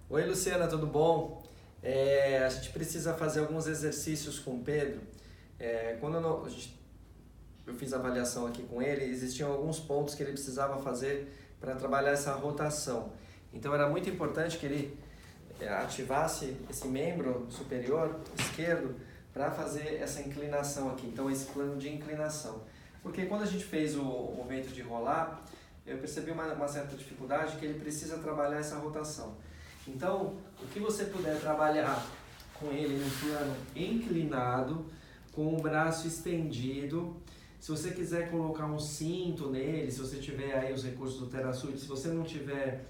Oi, Luciana, tudo bom? A gente precisa fazer alguns exercícios com o Pedro. Quando eu fiz a avaliação aqui com ele, existiam alguns pontos que ele precisava fazer para trabalhar essa rotação. Então era muito importante que ele ativasse esse membro superior esquerdo para fazer essa inclinação aqui, então esse plano de inclinação. Porque quando a gente fez o movimento de rolar, eu percebi uma certa dificuldade que ele precisa trabalhar essa rotação. Então, o que você puder trabalhar com ele no plano inclinado, com o braço estendido, se você quiser colocar um cinto nele, se você tiver aí os recursos do TeraSud, se você não tiver,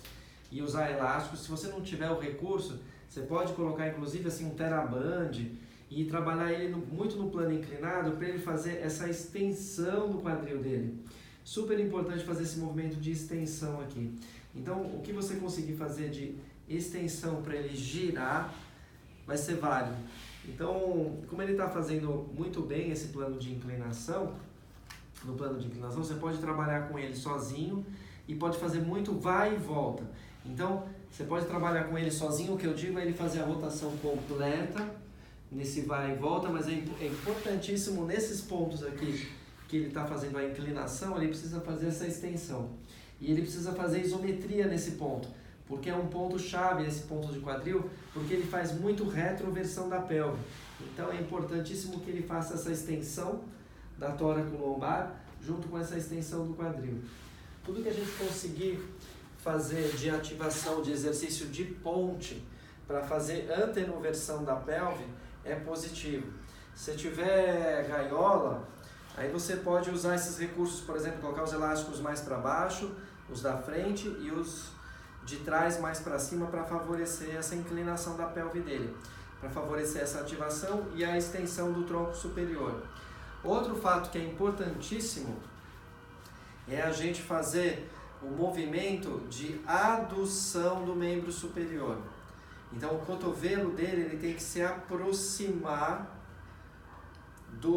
e usar elásticos, se você não tiver o recurso, você pode colocar inclusive assim um TeraBand e trabalhar ele muito no plano inclinado para ele fazer essa extensão do quadril dele. Super importante fazer esse movimento de extensão aqui. Então, o que você conseguir fazer de extensão para ele girar vai ser válido. Então, como ele está fazendo muito bem esse plano de inclinação, no plano de inclinação você pode trabalhar com ele sozinho e pode fazer muito vai e volta. Então, você pode trabalhar com ele sozinho, o que eu digo é ele fazer a rotação completa nesse vai e volta, mas é importantíssimo nesses pontos aqui que ele está fazendo a inclinação, ele precisa fazer essa extensão. E ele precisa fazer isometria nesse ponto, porque é um ponto chave esse ponto de quadril, porque ele faz muito retroversão da pelve. Então é importantíssimo que ele faça essa extensão da tóraco-lombar junto com essa extensão do quadril. Tudo que a gente conseguir fazer de ativação de exercício de ponte para fazer anteroversão da pelve é positivo. Se tiver gaiola, aí você pode usar esses recursos, por exemplo, colocar os elásticos mais para baixo, os da frente e os de trás mais para cima para favorecer essa inclinação da pelve dele, para favorecer essa ativação e a extensão do tronco superior. Outro fato que é importantíssimo é a gente fazer o movimento de adução do membro superior. Então o cotovelo dele ele tem que se aproximar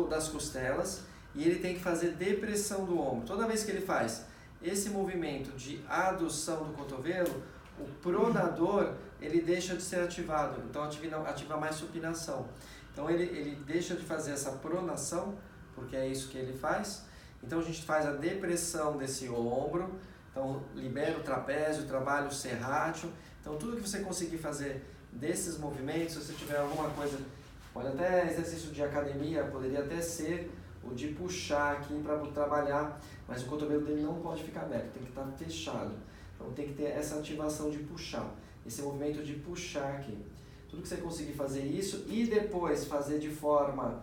das costelas e ele tem que fazer depressão do ombro. Toda vez que ele faz esse movimento de adução do cotovelo, o pronador ele deixa de ser ativado, então ativa mais supinação. Então ele deixa de fazer essa pronação, porque é isso que ele faz. Então a gente faz a depressão desse ombro, então libera o trapézio, trabalha o serrátil. Então tudo que você conseguir fazer desses movimentos, se você tiver alguma coisa, pode até exercício de academia, poderia até ser o de puxar aqui para trabalhar, mas o cotovelo dele não pode ficar aberto, tem que estar fechado. Então tem que ter essa ativação de puxar, esse movimento de puxar aqui. Tudo que você conseguir fazer isso e depois fazer de forma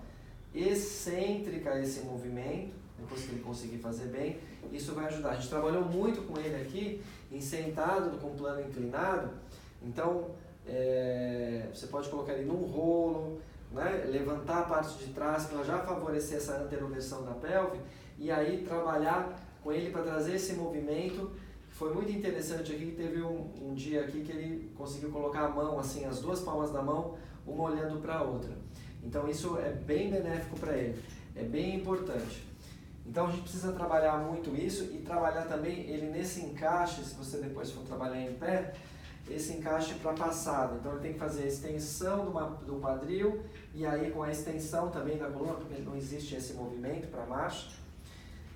excêntrica esse movimento, depois que ele conseguir fazer bem, isso vai ajudar. A gente trabalhou muito com ele aqui, em sentado com plano inclinado, então você pode colocar ele num rolo, né? Levantar a parte de trás para já favorecer essa anteroversão da pelve e aí trabalhar com ele para trazer esse movimento. Foi muito interessante aqui, teve um dia aqui que ele conseguiu colocar a mão, assim, as duas palmas da mão, uma olhando para a outra. Então isso é bem benéfico para ele, é bem importante. Então a gente precisa trabalhar muito isso e trabalhar também ele nesse encaixe, se você depois for trabalhar em pé, esse encaixe para passada. Então ele tem que fazer a extensão do quadril e aí com a extensão também da coluna, porque não existe esse movimento para marcha.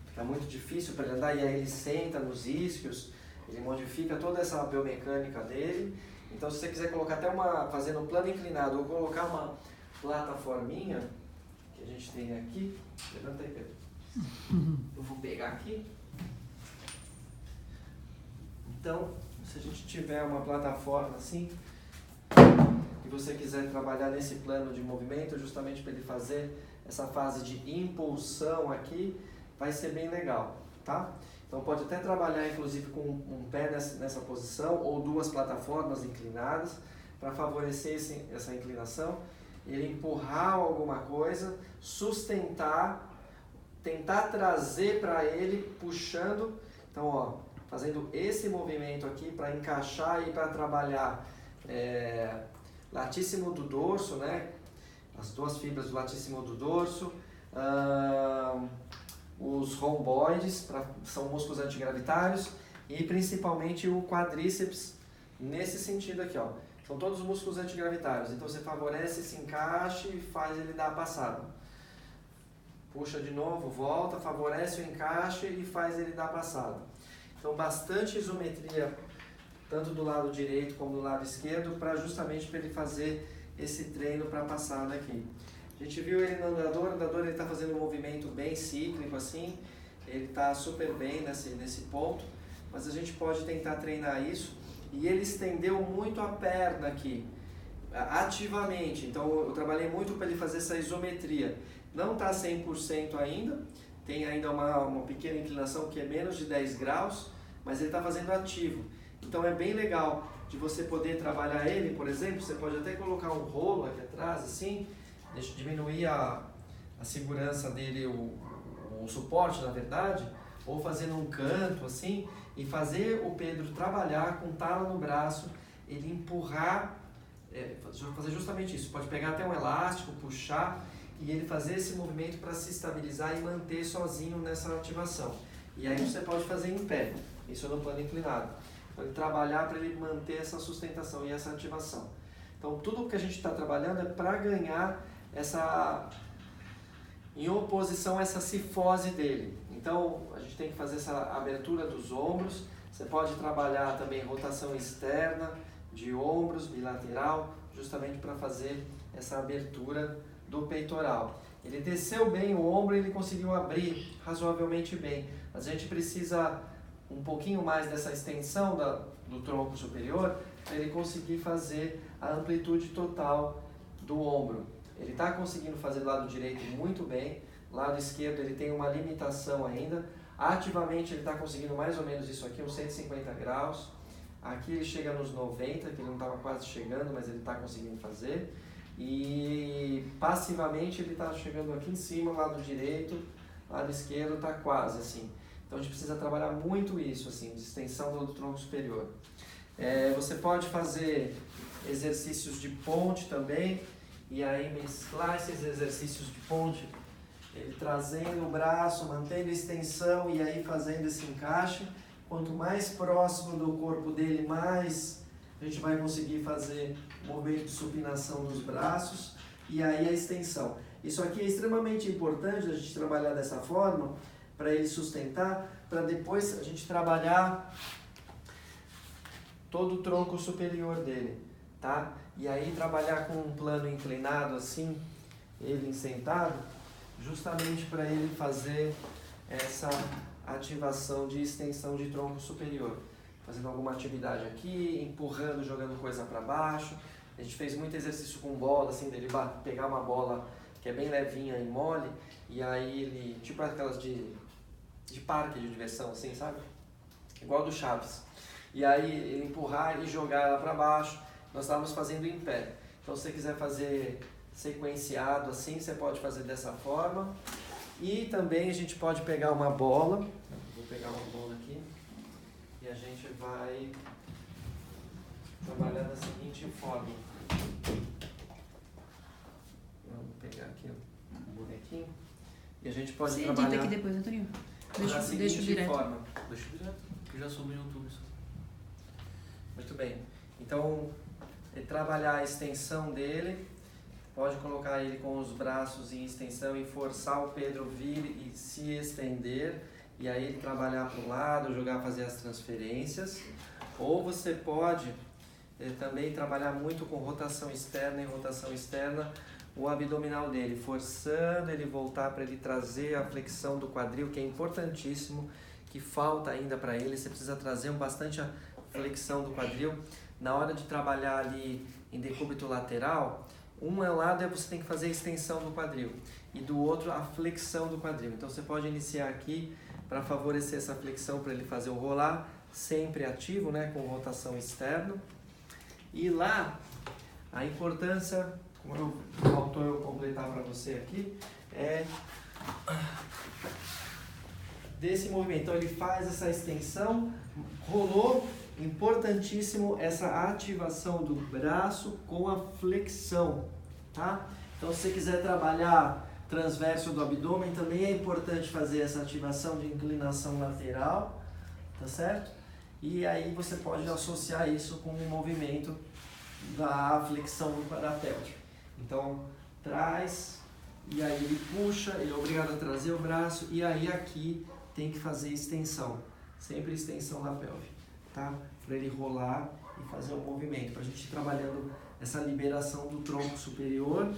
Fica muito difícil para ele andar e aí ele senta nos isquios, ele modifica toda essa biomecânica dele. Então se você quiser colocar até fazer no plano inclinado ou colocar uma plataforminha que a gente tem aqui, levanta aí, Pedro. Eu vou pegar aqui. Então, se a gente tiver uma plataforma assim, e você quiser trabalhar nesse plano de movimento, justamente para ele fazer essa fase de impulsão aqui, vai ser bem legal, tá? Então pode até trabalhar inclusive com um pé nessa posição ou duas plataformas inclinadas para favorecer essa inclinação, ele empurrar alguma coisa, sustentar, tentar trazer para ele puxando, então ó, fazendo esse movimento aqui para encaixar e para trabalhar latíssimo do dorso, né? As duas fibras do latíssimo do dorso, os romboides, são músculos antigravitários, e principalmente o quadríceps, nesse sentido aqui, ó. São todos músculos antigravitários, então você favorece esse encaixe e faz ele dar a passada. Puxa de novo, volta, favorece o encaixe e faz ele dar a passada. Então bastante isometria, tanto do lado direito como do lado esquerdo, para justamente para ele fazer esse treino para a passada aqui. A gente viu ele no andador, o andador ele está fazendo um movimento bem cíclico assim, ele está super bem nesse ponto, mas a gente pode tentar treinar isso. E ele estendeu muito a perna aqui, ativamente, então eu trabalhei muito para ele fazer essa isometria. Não está 100% ainda, tem ainda uma pequena inclinação que é menos de 10 graus, mas ele está fazendo ativo. Então é bem legal de você poder trabalhar ele, por exemplo, você pode até colocar um rolo aqui atrás, assim, deixa diminuir a segurança dele, o suporte na verdade, ou fazendo um canto assim, e fazer o Pedro trabalhar com tala no braço, ele empurrar, fazer justamente isso, pode pegar até um elástico, puxar, e ele fazer esse movimento para se estabilizar e manter sozinho nessa ativação. E aí você pode fazer em pé, isso no plano inclinado. Então, ele trabalhar para ele manter essa sustentação e essa ativação. Então tudo que a gente está trabalhando é para ganhar em oposição a essa cifose dele. Então a gente tem que fazer essa abertura dos ombros. Você pode trabalhar também rotação externa de ombros, bilateral, justamente para fazer essa abertura do peitoral. Ele desceu bem o ombro e ele conseguiu abrir razoavelmente bem. Mas a gente precisa um pouquinho mais dessa extensão do tronco superior para ele conseguir fazer a amplitude total do ombro. Ele está conseguindo fazer do lado direito muito bem, lado esquerdo ele tem uma limitação ainda. Ativamente ele está conseguindo mais ou menos isso aqui, uns 150 graus. Aqui ele chega nos 90, que ele não estava quase chegando, mas ele está conseguindo fazer. E passivamente ele está chegando aqui em cima, lado direito, lado esquerdo está quase assim. Então a gente precisa trabalhar muito isso, assim, de extensão do tronco superior. Você pode fazer exercícios de ponte também, e aí mesclar esses exercícios de ponte, ele trazendo o braço, mantendo a extensão e aí fazendo esse encaixe. Quanto mais próximo do corpo dele, mais a gente vai conseguir fazer o movimento de supinação dos braços e aí a extensão. Isso aqui é extremamente importante a gente trabalhar dessa forma, para ele sustentar, para depois a gente trabalhar todo o tronco superior dele, tá? E aí trabalhar com um plano inclinado assim, ele sentado, justamente para ele fazer essa ativação de extensão de tronco superior. Fazendo alguma atividade aqui, empurrando, jogando coisa para baixo. A gente fez muito exercício com bola, assim, dele pegar uma bola que é bem levinha e mole, e aí ele, tipo aquelas de parque de diversão, assim, sabe? Igual do Chaves. E aí ele empurrar e jogar ela para baixo. Nós estávamos fazendo em pé. Então se você quiser fazer sequenciado assim, você pode fazer dessa forma. E também a gente pode pegar uma bola. Vou pegar uma bola aqui. E a gente vai trabalhar da seguinte forma. Vamos pegar aqui um bonequinho. E a gente pode trabalhar... Você edita aqui depois, Antoninho? Deixa direto. Deixa direto, que já soube no YouTube isso. Muito bem. Então, trabalhar a extensão dele, pode colocar ele com os braços em extensão e forçar o Pedro vir e se estender, e aí ele trabalhar para o lado, fazer as transferências. Ou você pode também trabalhar muito com rotação externa e rotação externa, o abdominal dele, forçando ele voltar para ele trazer a flexão do quadril, que é importantíssimo, que falta ainda para ele. Você precisa trazer bastante a flexão do quadril. Na hora de trabalhar ali em decúbito lateral, um lado você tem que fazer a extensão do quadril e do outro a flexão do quadril. Então você pode iniciar aqui para favorecer essa flexão, para ele fazer o rolar, sempre ativo, né, com rotação externa. E lá, a importância, como faltou eu completar para você aqui, é desse movimento. Então ele faz essa extensão, rolou, importantíssimo essa ativação do braço com a flexão, tá? Então se você quiser trabalhar transverso do abdômen, também é importante fazer essa ativação de inclinação lateral, tá certo? e aí você pode associar isso com o movimento da flexão do quadrapélvico. Então, traz, e aí ele puxa, ele é obrigado a trazer o braço, e aí aqui tem que fazer extensão, sempre extensão da pelve, tá? Para ele rolar e fazer o movimento, para a gente ir trabalhando essa liberação do tronco superior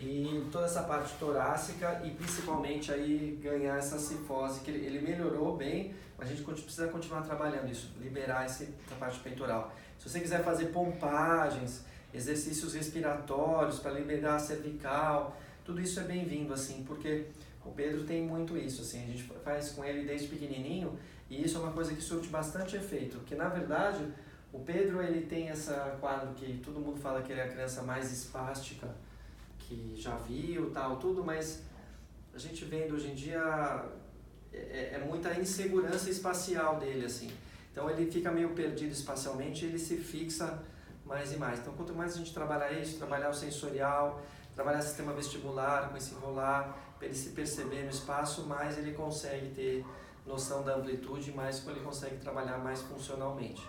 e toda essa parte torácica e principalmente aí ganhar essa cifose, que ele melhorou bem, mas a gente precisa continuar trabalhando isso, liberar essa parte peitoral. Se você quiser fazer pompagens, exercícios respiratórios para liberar a cervical, tudo isso é bem-vindo, assim, porque o Pedro tem muito isso, assim, a gente faz com ele desde pequenininho e isso é uma coisa que surte bastante efeito, porque na verdade o Pedro ele tem esse quadro que todo mundo fala que ele é a criança mais espástica que já viu, tal, tudo, mas a gente vendo hoje em dia é muita insegurança espacial dele, assim. Então ele fica meio perdido espacialmente e ele se fixa mais e mais. Então quanto mais a gente trabalhar isso, trabalhar o sensorial, trabalhar o sistema vestibular com esse enrolar, para ele se perceber no espaço, mais ele consegue ter noção da amplitude, mais ele consegue trabalhar mais funcionalmente.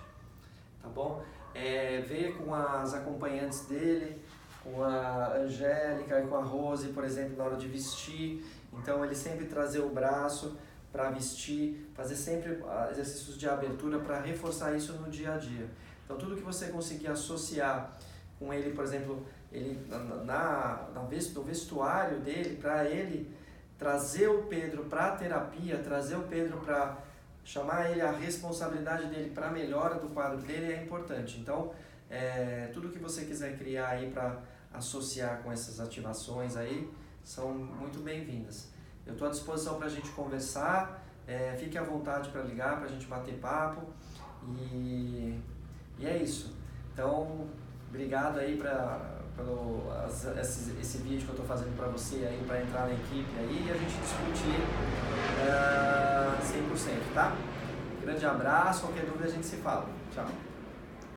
Tá bom? Ver com as acompanhantes dele, com a Angélica e com a Rose, por exemplo, na hora de vestir. Então ele sempre trazer o braço para vestir, fazer sempre exercícios de abertura para reforçar isso no dia a dia. Então tudo que você conseguir associar com ele, por exemplo, ele no vestuário dele, para ele trazer o Pedro para a terapia, trazer o Pedro para chamar ele, a responsabilidade dele para a melhora do quadro dele é importante. Então, tudo que você quiser criar aí para associar com essas ativações aí, são muito bem-vindas. Eu estou à disposição para a gente conversar, fique à vontade para ligar, para a gente bater papo e é isso. Então, obrigado aí pelo esse vídeo que eu estou fazendo para você aí, para entrar na equipe aí e a gente discutir 100%, tá? Grande abraço, qualquer dúvida a gente se fala. Tchau.